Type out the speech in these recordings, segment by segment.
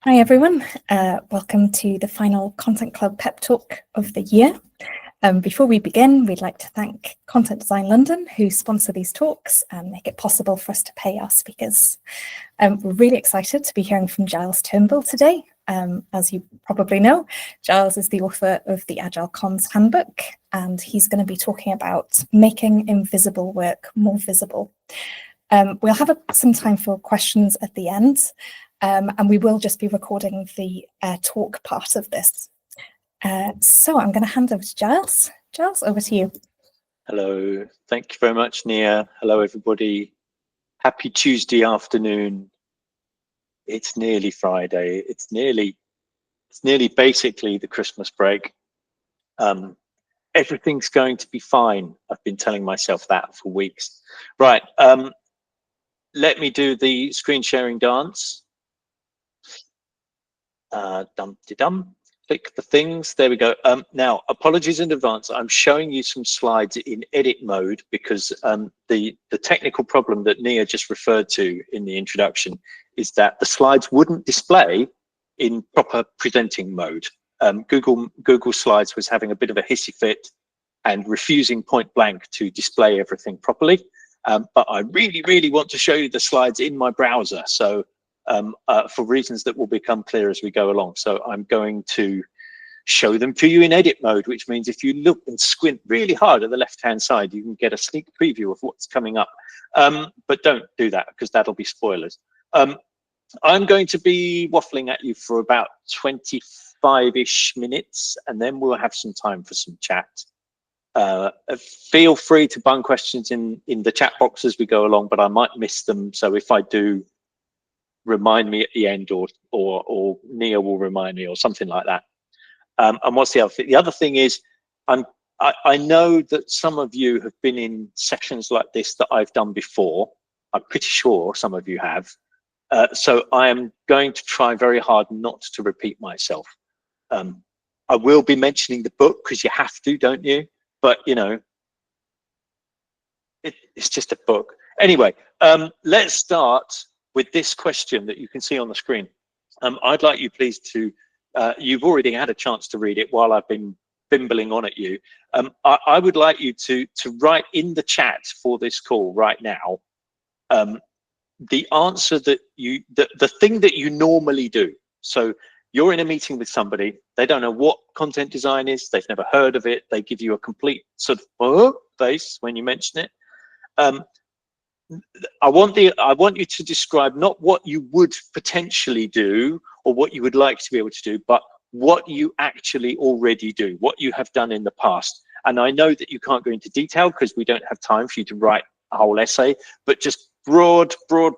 Hi everyone, welcome to the final Content Club Pep Talk of the year. Before we begin, we'd like to thank Content Design London, who sponsor these talks and make it possible for us to pay our speakers. We're really excited to be hearing from Giles Turnbull today. As you probably know, Giles is the author of the Agile Comms Handbook, and he's going to be talking about making invisible work more visible. We'll have some time for questions at the end, and we will just be recording the talk part of this. So I'm going to hand over to Giles. Giles, over to you. Hello, thank you very much, Nia. Hello, everybody. Happy Tuesday afternoon. It's nearly Friday. It's nearly basically the Christmas break. Everything's going to be fine. I've been telling myself that for weeks. Right, let me do the screen sharing dance. Dum-de-dum. Click the things. There we go. Now, apologies in advance. I'm showing you some slides in edit mode because the technical problem that Nia just referred to in the introduction is that the slides wouldn't display in proper presenting mode. Google Slides was having a bit of a hissy fit and refusing point blank to display everything properly. But I really want to show you the slides in my browser. So for reasons that will become clear as we go along. So I'm going to show them to you in edit mode, which means if you look and squint really hard at the left-hand side, you can get a sneak preview of what's coming up. But don't do that because that'll be spoilers. I'm going to be waffling at you for about 25-ish minutes, and then we'll have some time for some chat. Feel free to bung questions in the chat box as we go along, but I might miss them. So if I do, remind me at the end, or Nia will remind me, or something like that. And what's the other thing? The other thing is, I know that some of you have been in sessions like this that I've done before. I'm pretty sure some of you have. So I am going to try very hard not to repeat myself. I will be mentioning the book because you have to, don't you? But you know, it's just a book. Anyway, let's start with this question that you can see on the screen. I'd like you please to, you've already had a chance to read it while I've been bimbling on at you. I would like you to write in the chat for this call right now, the answer that the thing that you normally do. So you're in a meeting with somebody, they don't know what content design is, they've never heard of it, they give you a complete sort of face when you mention it. I want you to describe not what you would potentially do or what you would like to be able to do, but what you actually already do, what you have done in the past. And I know that you can't go into detail because we don't have time for you to write a whole essay, but just broad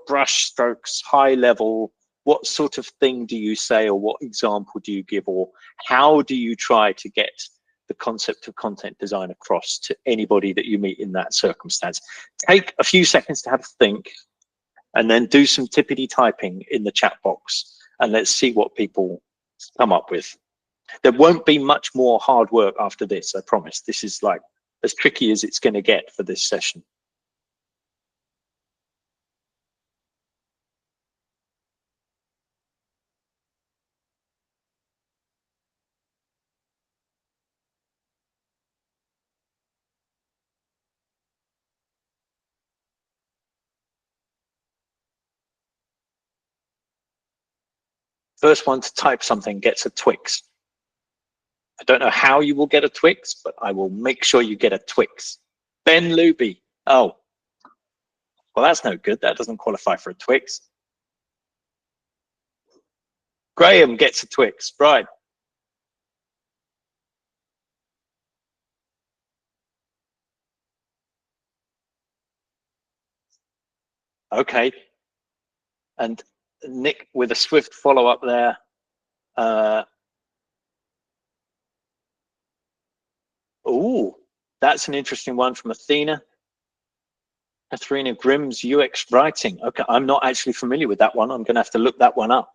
brush strokes, high level, what sort of thing do you say, or what example do you give, or how do you try to get the concept of content design across to anybody that you meet in that circumstance? Take a few seconds to have a think, and then do some tippity typing in the chat box, and let's see what people come up with. There won't be much more hard work after this, I promise. This is like as tricky as it's going to get for this session. First one to type something gets a Twix. I don't know how you will get a Twix, but I will make sure you get a Twix. Ben Luby. Oh, well, that's no good. That doesn't qualify for a Twix. Graham gets a Twix. Right. Okay. And Nick with a swift follow-up there. Oh, that's an interesting one from Athena. Katharina Grimm's UX writing. Okay, I'm not actually familiar with that one. I'm going to have to look that one up.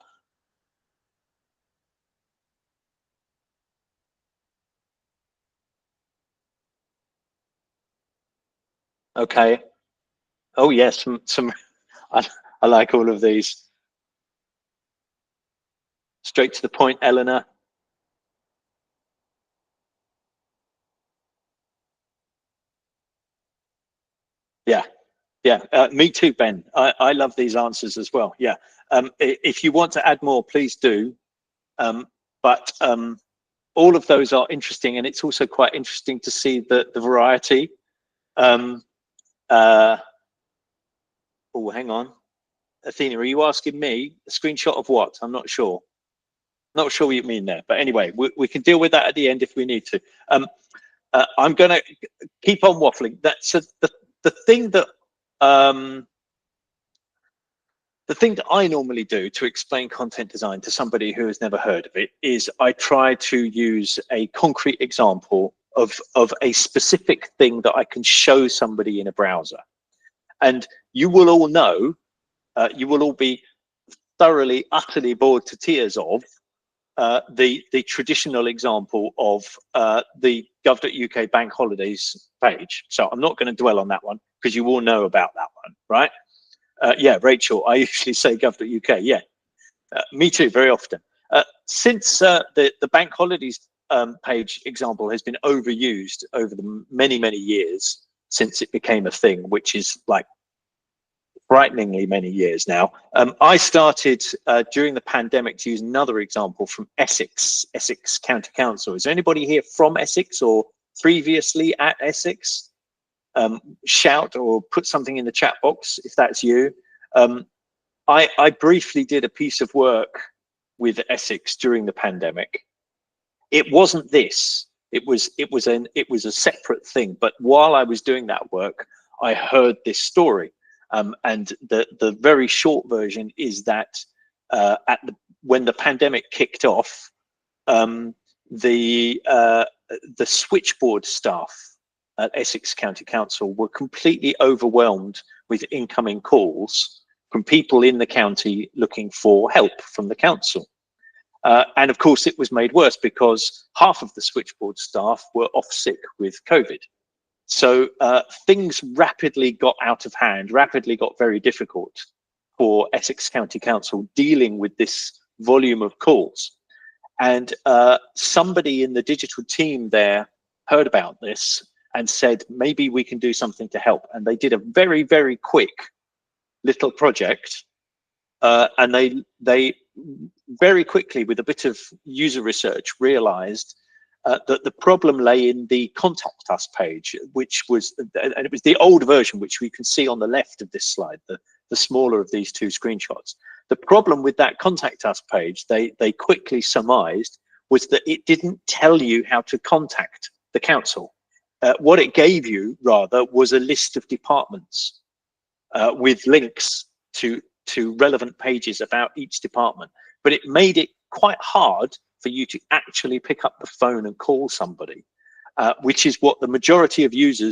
Okay. Oh yes, some I like all of these. Straight to the point, Eleanor. Yeah, yeah, me too, Ben. I love these answers as well. Yeah, if you want to add more, please do. But all of those are interesting, and it's also quite interesting to see the variety. Oh, hang on, Athena, are you asking me a screenshot of what? I'm not sure. Not sure what you mean there, but anyway, we can deal with that at the end if we need to. I'm going to keep on waffling. That's the thing that I normally do to explain content design to somebody who has never heard of it is I try to use a concrete example of a specific thing that I can show somebody in a browser. And you will all know, you will all be thoroughly, utterly bored to tears of the traditional example of the gov.uk bank holidays page. So I'm not going to dwell on that one because you all know about that one, right? Yeah, Rachel, I usually say gov.uk. Yeah, me too, very often. Since the bank holidays page example has been overused over the many years since it became a thing, which is like frighteningly many years now. I started during the pandemic to use another example from Essex County Council. Is there anybody here from Essex or previously at Essex? Shout or put something in the chat box if that's you. I briefly did a piece of work with Essex during the pandemic. It wasn't this. It was a separate thing. But while I was doing that work, I heard this story. And the very short version is that when the pandemic kicked off, the switchboard staff at Essex County Council were completely overwhelmed with incoming calls from people in the county looking for help from the council. And of course, it was made worse because half of the switchboard staff were off sick with COVID. So things rapidly got out of hand, rapidly got very difficult for Essex County Council dealing with this volume of calls. And somebody in the digital team there heard about this and said, maybe we can do something to help. And they did a very quick little project. And they very quickly, with a bit of user research, realized that the problem lay in the contact us page, which was, and it was the old version, which we can see on the left of this slide, the smaller of these two screenshots. The problem with that contact us page, they quickly surmised, was that it didn't tell you how to contact the council. What it gave you, rather, was a list of departments with links to relevant pages about each department. But it made it quite hard for you to actually pick up the phone and call somebody, which is what the majority of user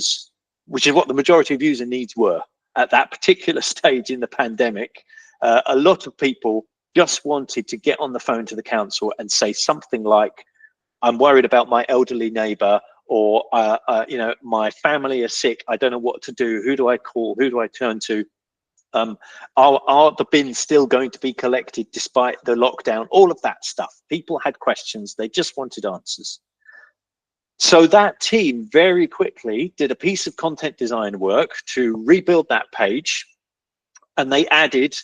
needs were at that particular stage in the pandemic. A lot of people just wanted to get on the phone to the council and say something like, I'm worried about my elderly neighbour, or you know, my family are sick, I don't know what to do, who do I call, who do I turn to? Are the bins still going to be collected despite the lockdown? All of that stuff. People had questions, they just wanted answers. So that team very quickly did a piece of content design work to rebuild that page, and they added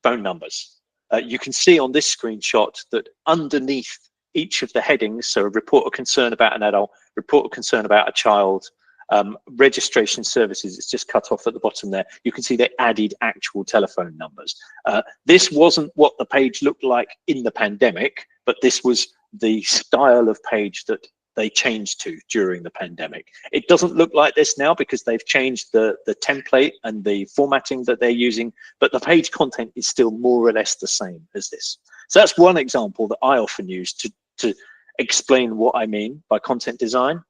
phone numbers. You can see on this screenshot that underneath each of the headings, so report a concern about an adult, report a concern about a child, registration services, it's just cut off at the bottom there. You can see they added actual telephone numbers. This wasn't what the page looked like in the pandemic, but this was the style of page that they changed to during the pandemic. It doesn't look like this now because they've changed the template and the formatting that they're using, but the page content is still more or less the same as this. So that's one example that I often use to explain what I mean by content design.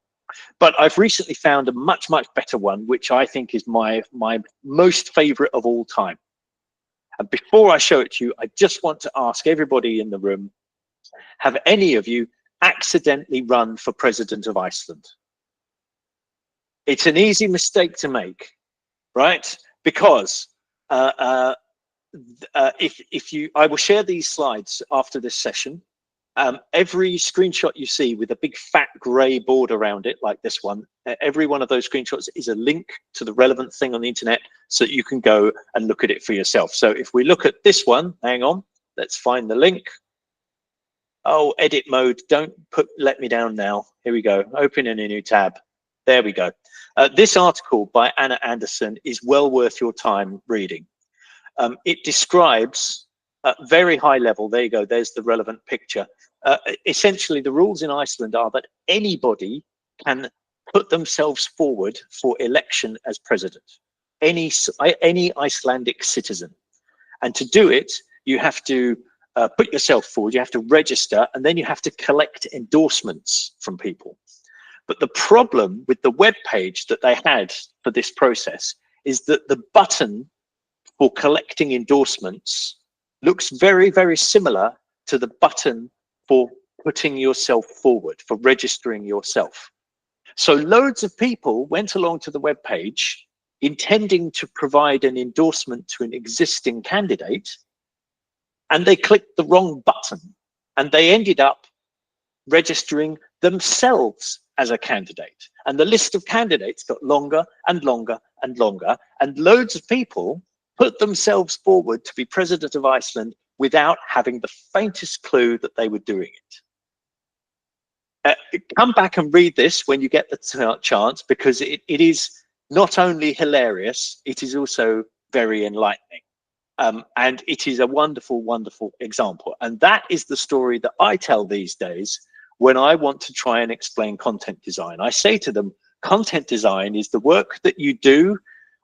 But I've recently found a much better one, which I think is my most favorite of all time. And before I show it to you, I just want to ask everybody in the room, have any of you accidentally run for president of Iceland? It's an easy mistake to make, right? Because I will share these slides after this session. every screenshot you see with a big fat grey board around it, like this one, every one of those screenshots is a link to the relevant thing on the internet so that you can go and look at it for yourself. So if we look at this one, hang on, let's find the link. Oh, edit mode, don't let me down now. Here we go, open in a new tab. There we go. This article by Anna Anderson is well worth your time reading. It describes very high level, there you go, there's the relevant picture. Essentially, the rules in Iceland are that anybody can put themselves forward for election as president, any Icelandic citizen. And to do it, you have to put yourself forward, you have to register, and then you have to collect endorsements from people. But the problem with the web page that they had for this process is that the button for collecting endorsements looks very, very similar to the button for putting yourself forward, for registering yourself. So loads of people went along to the web page intending to provide an endorsement to an existing candidate, and they clicked the wrong button, and they ended up registering themselves as a candidate. And the list of candidates got longer and longer and longer, and loads of people put themselves forward to be president of Iceland without having the faintest clue that they were doing it. Come back and read this when you get the chance, because it is not only hilarious, it is also very enlightening. And it is a wonderful, wonderful example. And that is the story that I tell these days when I want to try and explain content design. I say to them, content design is the work that you do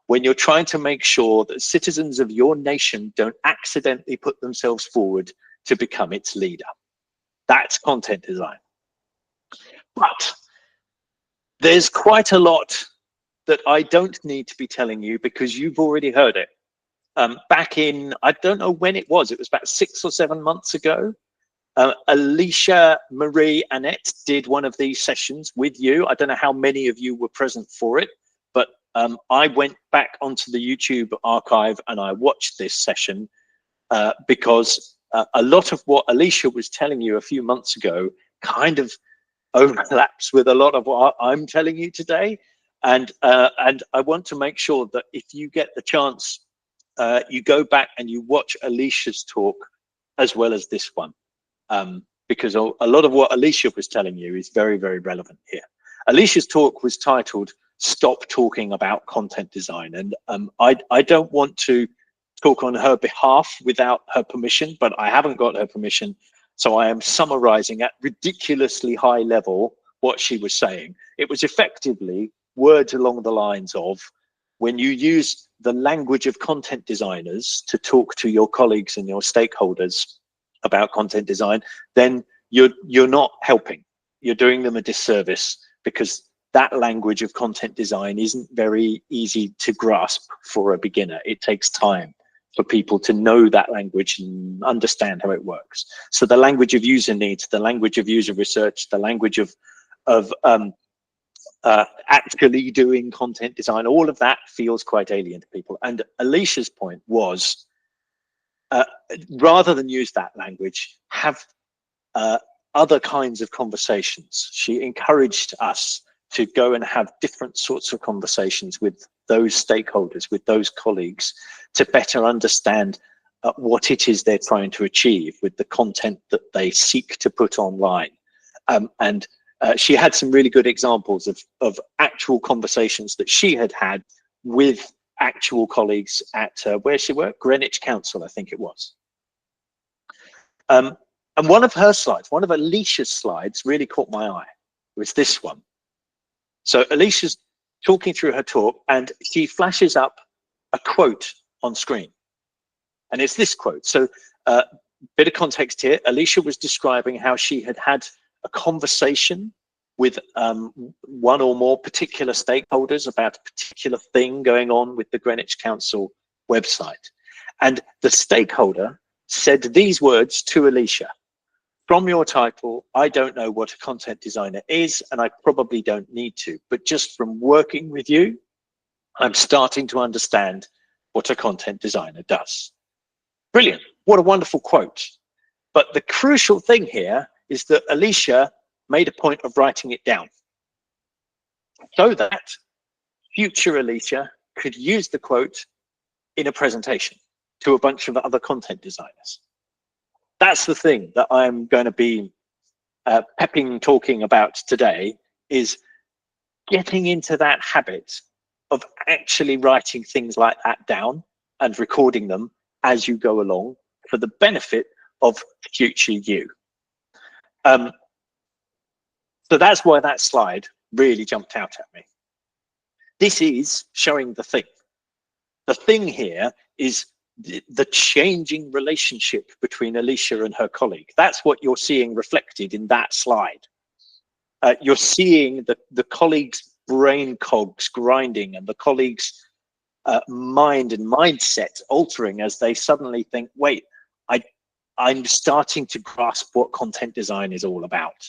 when you're trying to make sure that citizens of your nation don't accidentally put themselves forward to become its leader. That's content design. But there's quite a lot that I don't need to be telling you because you've already heard it. Back in, I don't know when it was about 6 or 7 months ago, Alicia Marie Annette did one of these sessions with you. I don't know how many of you were present for it, but I went back onto the YouTube archive and I watched this session because a lot of what Alicia was telling you a few months ago kind of overlaps with a lot of what I'm telling you today. And I want to make sure that if you get the chance, you go back and you watch Alicia's talk as well as this one, because a lot of what Alicia was telling you is very, very relevant here. Alicia's talk was titled "Stop Talking About Content Design," and I don't want to talk on her behalf without her permission, but I haven't got her permission, so I am summarizing at ridiculously high level what she was saying. It was effectively words along the lines of, when you use the language of content designers to talk to your colleagues and your stakeholders about content design, then you're not helping. You're doing them a disservice, because that language of content design isn't very easy to grasp for a beginner. It takes time for people to know that language and understand how it works. So the language of user needs, the language of user research, the language of actually doing content design, all of that feels quite alien to people. And Alicia's point was, rather than use that language, have other kinds of conversations. She encouraged us to go and have different sorts of conversations with those stakeholders, with those colleagues, to better understand what it is they're trying to achieve with the content that they seek to put online. And she had some really good examples of actual conversations that she had had with actual colleagues at where she worked, Greenwich Council, I think it was. And one of her slides, one of Alicia's slides, really caught my eye. It was this one. So Alicia's talking through her talk and she flashes up a quote on screen. And it's this quote. So bit of context here. Alicia was describing how she had had a conversation with one or more particular stakeholders about a particular thing going on with the Greenwich Council website. And the stakeholder said these words to Alicia: "From your title, I don't know what a content designer is, and I probably don't need to, but just from working with you, I'm starting to understand what a content designer does." Brilliant. What a wonderful quote. But the crucial thing here is that Alicia made a point of writing it down so that future Alicia could use the quote in a presentation to a bunch of other content designers. That's the thing that I'm going to be talking about today, is getting into that habit of actually writing things like that down and recording them as you go along for the benefit of future you. So that's why that slide really jumped out at me. This is showing the thing. The thing here is the changing relationship between Alicia and her colleague. That's what you're seeing reflected in that slide. You're seeing the colleague's brain cogs grinding and the colleague's mind and mindset altering as they suddenly think, wait, I'm starting to grasp what content design is all about.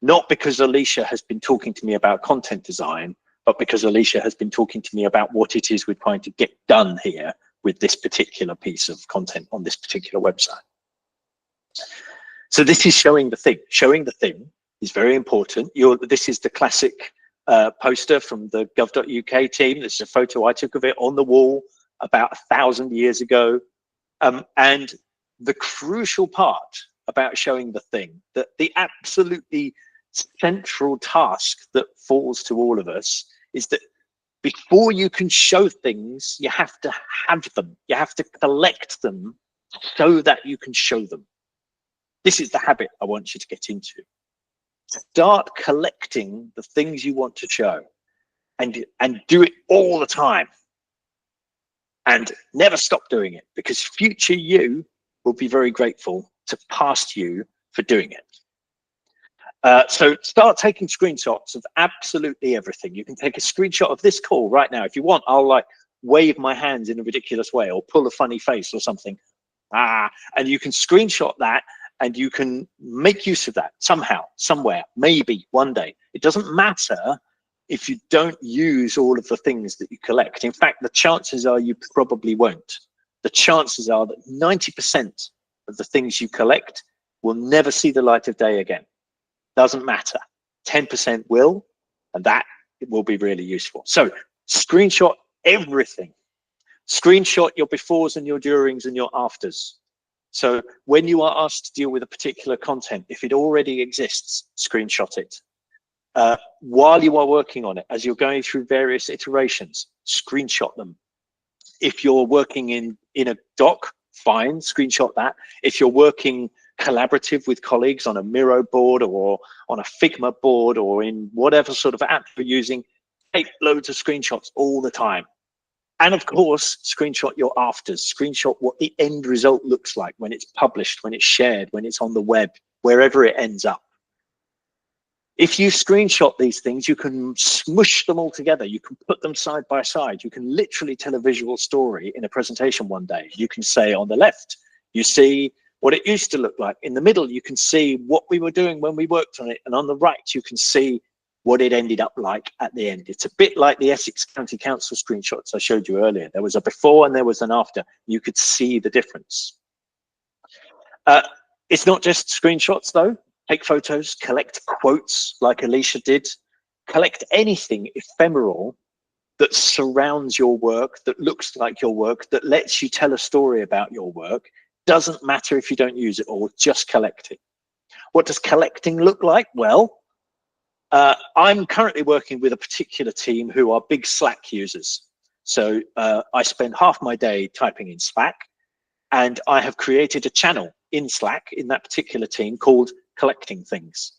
Not because Alicia has been talking to me about content design, but because Alicia has been talking to me about what it is we're trying to get done here with this particular piece of content on this particular website. So this is showing the thing. Showing the thing is very important. This is the classic poster from the gov.uk team. This is a photo I took of it on the wall about 1,000 years ago. And the crucial part about showing the thing, that the absolutely central task that falls to all of us, is that before you can show things, you have to have them. You have to collect them so that you can show them. This is the habit I want you to get into. Start collecting the things you want to show and do it all the time. And never stop doing it, because future you will be very grateful to past you for doing it. So start taking screenshots of absolutely everything. You can take a screenshot of this call right now. If you want, I'll like wave my hands in a ridiculous way or pull a funny face or something. And you can screenshot that and you can make use of that somehow, somewhere, maybe one day. It doesn't matter if you don't use all of the things that you collect. In fact, the chances are you probably won't. The chances are that 90% of the things you collect will never see the light of day again. Doesn't matter. 10% will, and that will be really useful. So screenshot everything. Screenshot your befores and your durings and your afters. So when you are asked to deal with a particular content, if it already exists, screenshot it. While you are working on it, as you're going through various iterations, screenshot them. If you're working in a doc, fine, screenshot that. If you're working collaborative with colleagues on a Miro board or on a Figma board or in whatever sort of app you're using, take loads of screenshots all the time. And of course, screenshot your afters, screenshot what the end result looks like when it's published, when it's shared, when it's on the web, wherever it ends up. If you screenshot these things, you can smush them all together. You can put them side by side. You can literally tell a visual story in a presentation one day. You can say on the left, you see what it used to look like. In the middle, you can see what we were doing when we worked on it. And on the right, you can see what it ended up like at the end. It's a bit like the Essex County Council screenshots I showed you earlier. There was a before and there was an after. You could see the difference. It's not just screenshots though. Take photos, collect quotes like Alicia did. Collect anything ephemeral that surrounds your work, that looks like your work, that lets you tell a story about your work. Doesn't matter if you don't use it all, just collect it. What does collecting look like? Well, I'm currently working with a particular team who are big Slack users. So I spend half my day typing in Slack, and I have created a channel in Slack in that particular team called Collecting Things.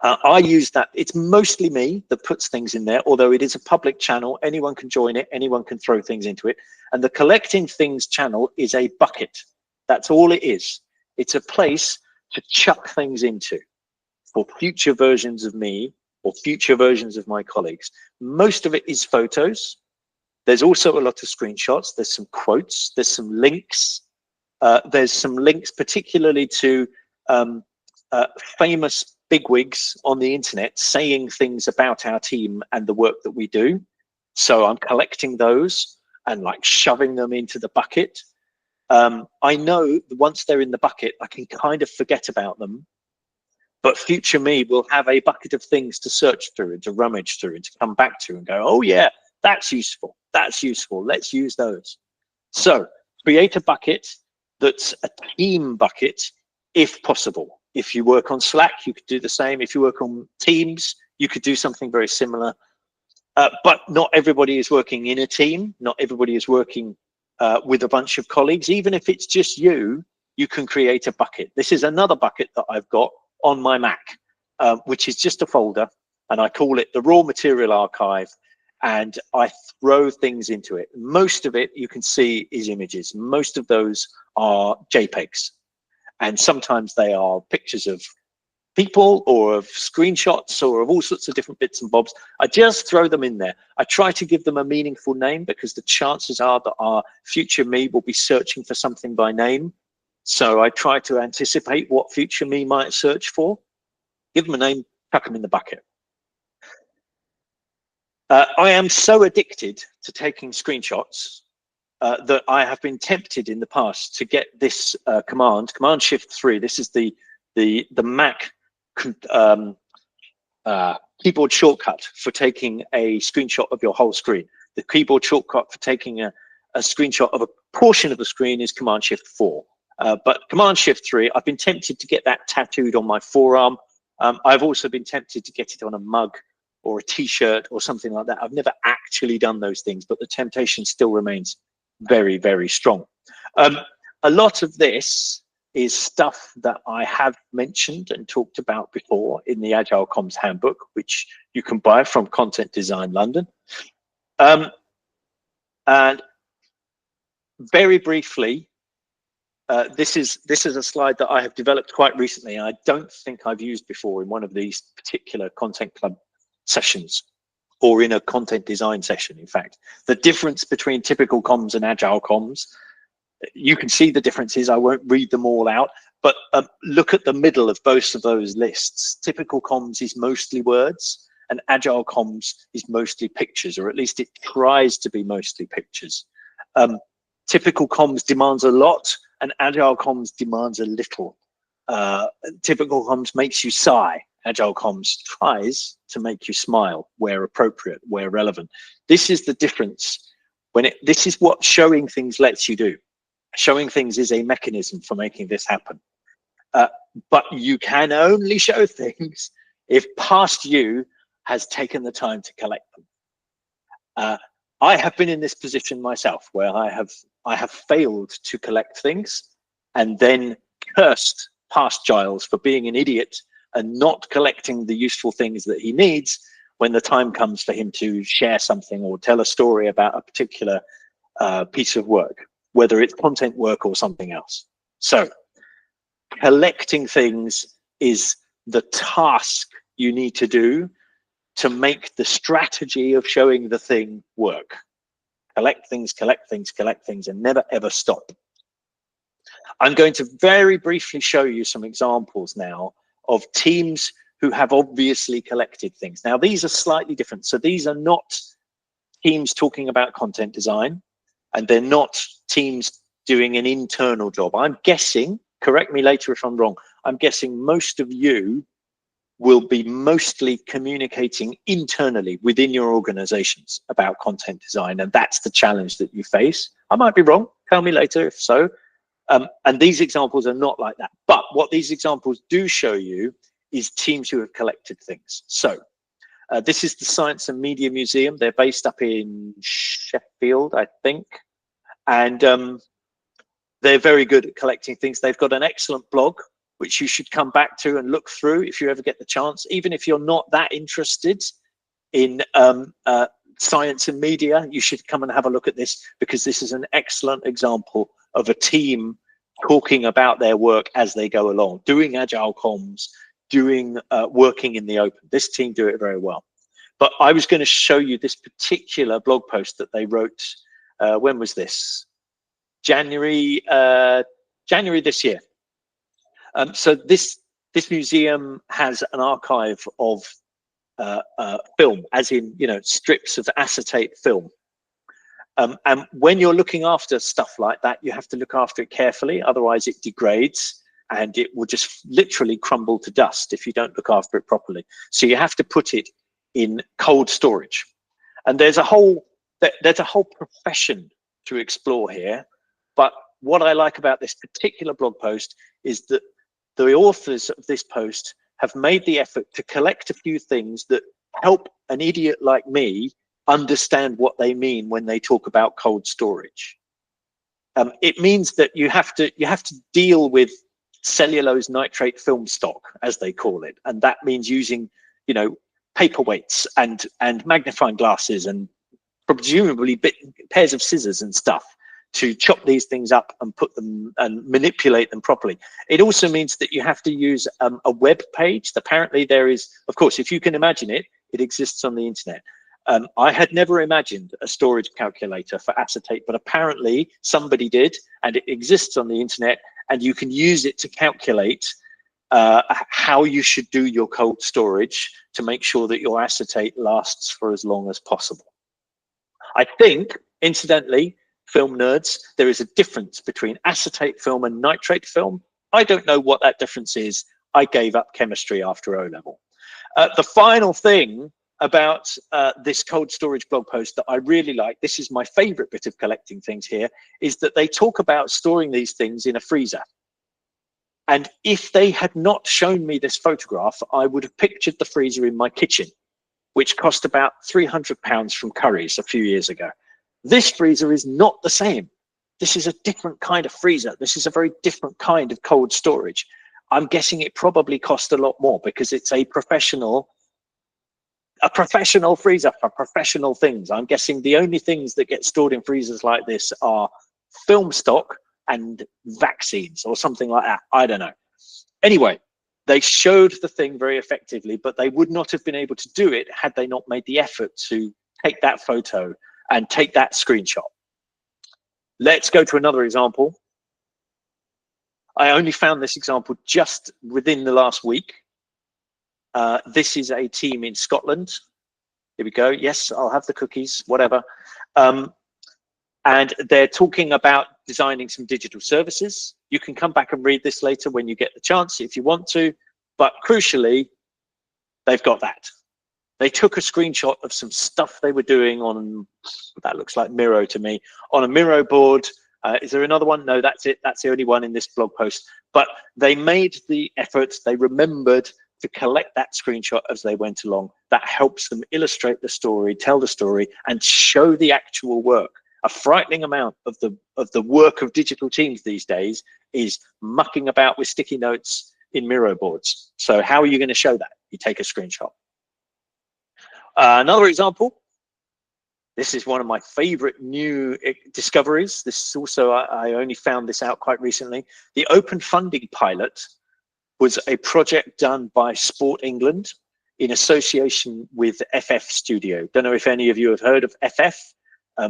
I use that. It's mostly me that puts things in there, although it is a public channel. Anyone can join it. Anyone can throw things into it. And the Collecting Things channel is a bucket. That's all it is. It's a place to chuck things into for future versions of me or future versions of my colleagues. Most of it is photos. There's also a lot of screenshots. There's some quotes. There's some links. There's some links particularly to famous bigwigs on the internet saying things about our team and the work that we do. So I'm collecting those and like shoving them into the bucket. I know that once they're in the bucket, I can kind of forget about them. But future me will have a bucket of things to search through and to rummage through and to come back to and go, oh yeah, that's useful. That's useful. Let's use those. So create a bucket that's a team bucket, if possible. If you work on Slack, you could do the same. If you work on Teams, you could do something very similar. But not everybody is working in a team. Not everybody is working with a bunch of colleagues. Even if it's just you, you can create a bucket. This is another bucket that I've got on my Mac, which is just a folder, and I call it the raw material archive, and I throw things into it. Most of it you can see is images. Most of those are JPEGs, and sometimes they are pictures of people or of screenshots or of all sorts of different bits and bobs. I just throw them in there. I try to give them a meaningful name, because the chances are that our future me will be searching for something by name. So I try to anticipate what future me might search for, give them a name, chuck them in the bucket. I am so addicted to taking screenshots that I have been tempted in the past to get this Command Shift 3. This is the Mac keyboard shortcut for taking a screenshot of your whole screen. The keyboard shortcut for taking a screenshot of a portion of the screen is Command Shift 4. But Command Shift 3, I've been tempted to get that tattooed on my forearm. I've also been tempted to get it on a mug or a t-shirt or something like that. I've never actually done those things, but the temptation still remains very, very strong. A lot of this is stuff that I have mentioned and talked about before in the Agile Comms Handbook, which you can buy from Content Design London. And very briefly, this is a slide that I have developed quite recently. I don't think I've used before in one of these particular Content Club sessions, or in a content design session. In fact, the difference between typical comms and agile comms, you can see the differences. I won't read them all out, but look at the middle of both of those lists. Typical comms is mostly words, and agile comms is mostly pictures, or at least it tries to be mostly pictures. Typical comms demands a lot, and agile comms demands a little. Typical comms makes you sigh. Agile comms tries to make you smile where appropriate, where relevant. This is the difference. This is what showing things lets you do. Showing things is a mechanism for making this happen. But you can only show things if past you has taken the time to collect them. I have been in this position myself, where I have failed to collect things and then cursed past Giles for being an idiot and not collecting the useful things that he needs when the time comes for him to share something or tell a story about a particular piece of work, whether it's content work or something else. So collecting things is the task you need to do to make the strategy of showing the thing work. Collect things, collect things, collect things, and never ever stop. I'm going to very briefly show you some examples now of teams who have obviously collected things. Now, these are slightly different. So these are not teams talking about content design, and they're not teams doing an internal job. I'm guessing, correct me later if I'm wrong, I'm guessing most of you will be mostly communicating internally within your organizations about content design, and that's the challenge that you face. I might be wrong, tell me later if so. And these examples are not like that. But what these examples do show you is teams who have collected things. So this is the Science and Media Museum. They're based up in Sheffield, I think. And they're very good at collecting things. They've got an excellent blog, which you should come back to and look through if you ever get the chance. Even if you're not that interested in science and media, you should come and have a look at this, because this is an excellent example of a team talking about their work as they go along, doing agile comms, doing working in the open. This team do it very well. But I was going to show you this particular blog post that they wrote. When was this? January this year. So this museum has an archive of film, as in, you know, strips of acetate film. And when you're looking after stuff like that, you have to look after it carefully, otherwise it degrades. and it will just literally crumble to dust if you don't look after it properly. So you have to put it in cold storage. And there's a whole profession to explore here. But what I like about this particular blog post is that the authors of this post have made the effort to collect a few things that help an idiot like me understand what they mean when they talk about cold storage. It means that you have to deal with cellulose nitrate film stock, as they call it, and that means using, you know, paperweights and magnifying glasses and presumably pairs of scissors and stuff to chop these things up and put them and manipulate them properly. It also means that you have to use a web page. Apparently there is, of course, if you can imagine it, it exists on the internet. I had never imagined a storage calculator for acetate, but apparently somebody did, and it exists on the internet, and you can use it to calculate how you should do your cold storage to make sure that your acetate lasts for as long as possible. I think, incidentally, film nerds, there is a difference between acetate film and nitrate film. I don't know what that difference is. I gave up chemistry after O-level. The final thing about this cold storage blog post that I really like, this is my favorite bit of collecting things here, is that they talk about storing these things in a freezer. And if they had not shown me this photograph, I would have pictured the freezer in my kitchen, which cost about £300 from Currys a few years ago. This freezer is not the same. This is a different kind of freezer. This is a very different kind of cold storage. I'm guessing it probably cost a lot more because it's a professional freezer for professional things. I'm guessing the only things that get stored in freezers like this are film stock and vaccines or something like that. I don't know. Anyway, they showed the thing very effectively, but they would not have been able to do it had they not made the effort to take that photo and take that screenshot. Let's go to another example. I only found this example just within the last week. This is a team in Scotland. Here we go. Yes, I'll have the cookies, whatever. And they're talking about designing some digital services. You can come back and read this later when you get the chance if you want to, but crucially, they've got that. They took a screenshot of some stuff they were doing on, that looks like Miro to me, on a Miro board. Is there another one? No, that's it. That's the only one in this blog post. But they made the effort, they remembered to collect that screenshot as they went along. That helps them illustrate the story, tell the story, and show the actual work. A frightening amount of the work of digital teams these days is mucking about with sticky notes in Miro boards. So how are you going to show that? You take a screenshot. Another example. This is one of my favorite new discoveries. This is also, I only found this out quite recently. The open funding pilot was a project done by Sport England in association with FF Studio. Don't know if any of you have heard of FF,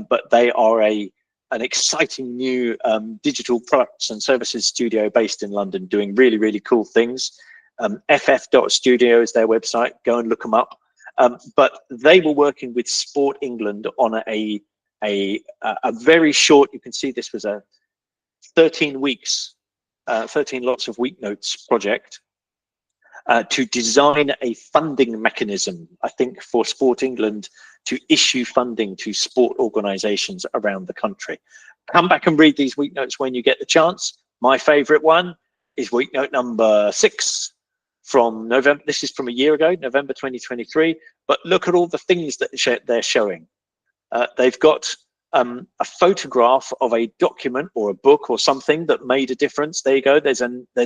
but they are an exciting new digital products and services studio based in London doing really, really cool things. ff.studio is their website. Go and look them up. But they were working with Sport England on a very short, you can see this was a 13 weeks, 13 lots of week notes project to design a funding mechanism, I think, for Sport England to issue funding to sport organisations around the country. Come back and read these week notes when you get the chance. My favourite one is week note number 6. From November, this is from a year ago, November 2023, but look at all the things that they're showing. They've got a photograph of a document or a book or something that made a difference. There you go. There's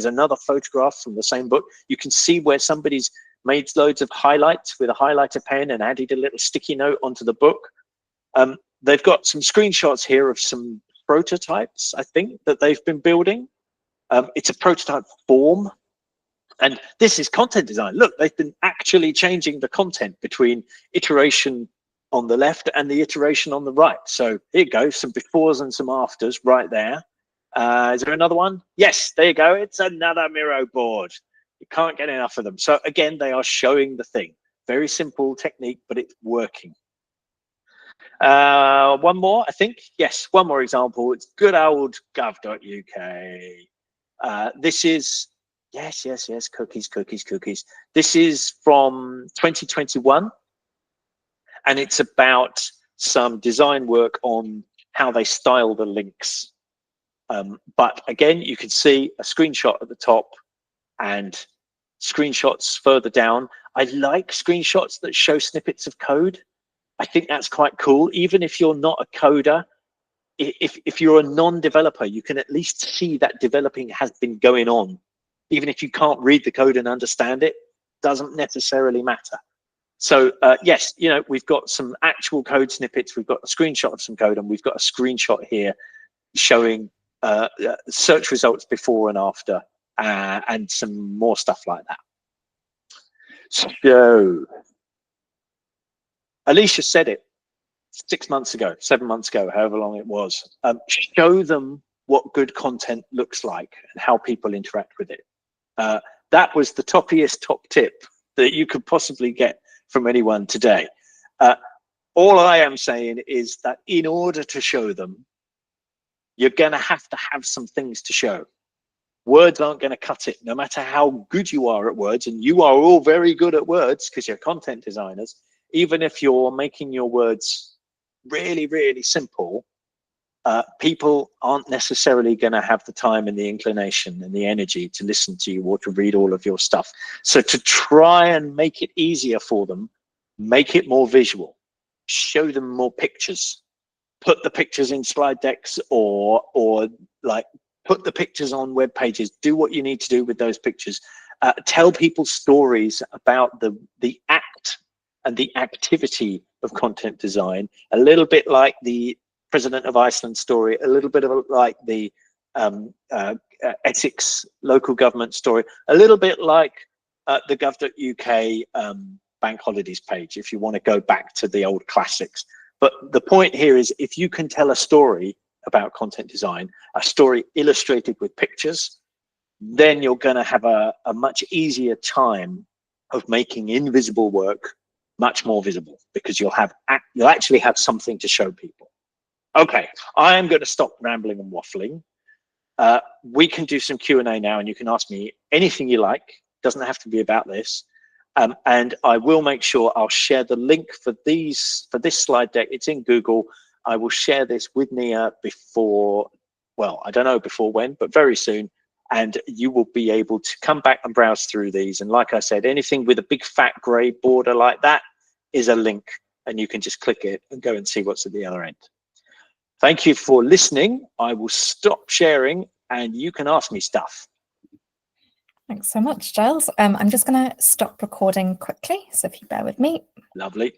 another photograph from the same book. You can see where somebody's made loads of highlights with a highlighter pen and added a little sticky note onto the book. They've got some screenshots here of some prototypes, I think, that they've been building. It's a prototype form. And this is content design. Look, they've been actually changing the content between iteration on the left and the iteration on the right. So here you go, some befores and some afters right there. Is there another one? Yes, there you go. It's another Miro board. You can't get enough of them. So again, they are showing the thing. Very simple technique, but it's working. One more, I think. Yes, one more example. It's good old gov.uk. This is, yes, cookies. This is from 2021, and it's about some design work on how they style the links. But again, you can see a screenshot at the top and screenshots further down. I like screenshots that show snippets of code. I think that's quite cool. Even if you're not a coder, if you're a non-developer, you can at least see that developing has been going on. Even if you can't read the code and understand it, doesn't necessarily matter. So yes, you know, we've got some actual code snippets, we've got a screenshot of some code, and we've got a screenshot here showing search results before and after, and some more stuff like that. So Alicia said it 6 months ago, 7 months ago, however long it was. Show them what good content looks like and how people interact with it. That was the top tip that you could possibly get from anyone today. All I am saying is that in order to show them, you're going to have some things to show. Words aren't going to cut it, no matter how good you are at words, and you are all very good at words because you're content designers. Even if you're making your words really, really simple, people aren't necessarily going to have the time and the inclination and the energy to listen to you or to read all of your stuff. So to try and make it easier for them, make it more visual, show them more pictures, put the pictures in slide decks, or like put the pictures on web pages, do what you need to do with those pictures. Tell people stories about the act and the activity of content design, a little bit like the President of Iceland story, a little bit of like the Essex local government story, a little bit like the gov.uk bank holidays page, if you want to go back to the old classics. But the point here is, if you can tell a story about content design, a story illustrated with pictures, then you're going to have a much easier time of making invisible work much more visible, because you'll actually have something to show people. Okay, I am going to stop rambling and waffling. We can do some Q&A now, and you can ask me anything you like. Doesn't have to be about this. And I will make sure I'll share the link for this slide deck. It's in Google. I will share this with Nia before, well, I don't know before when, but very soon. And you will be able to come back and browse through these. And like I said, anything with a big fat gray border like that is a link, and you can just click it and go and see what's at the other end. Thank you for listening. I will stop sharing and you can ask me stuff. Thanks so much, Giles. I'm just going to stop recording quickly, so if you bear with me. Lovely.